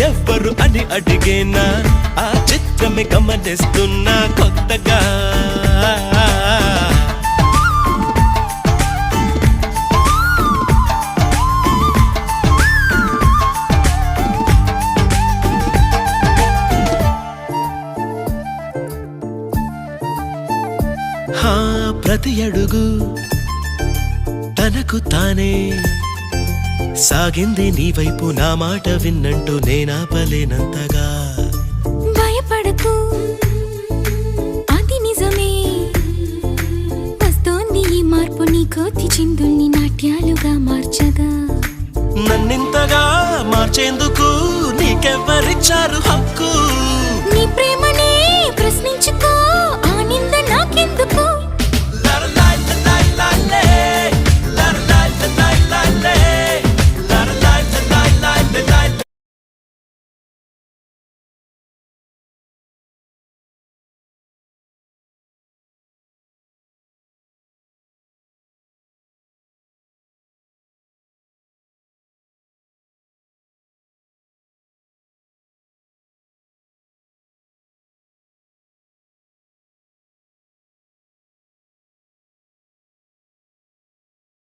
ఎవ్వరు అని అడిగేనా ఆ చిత్రమే గమనిస్తున్నా కొత్తగా ప్రతి అడుగు తనకు తానే సాగింది నీ వైపు నా మాట విన్నంటూ నేనాపలేనంతగా భయపడకు అది నిజమే వస్తోంది ఈ మార్పు నీ కోతి చిందుల్ని నాట్యాలుగా మార్చగా నన్నింతగా మార్చేందుకు నీకెవ్వరిచ్చారు హక్కు నీ ప్రేమనే ప్రశ్నించుకో ఆ నింద నాకెందుకు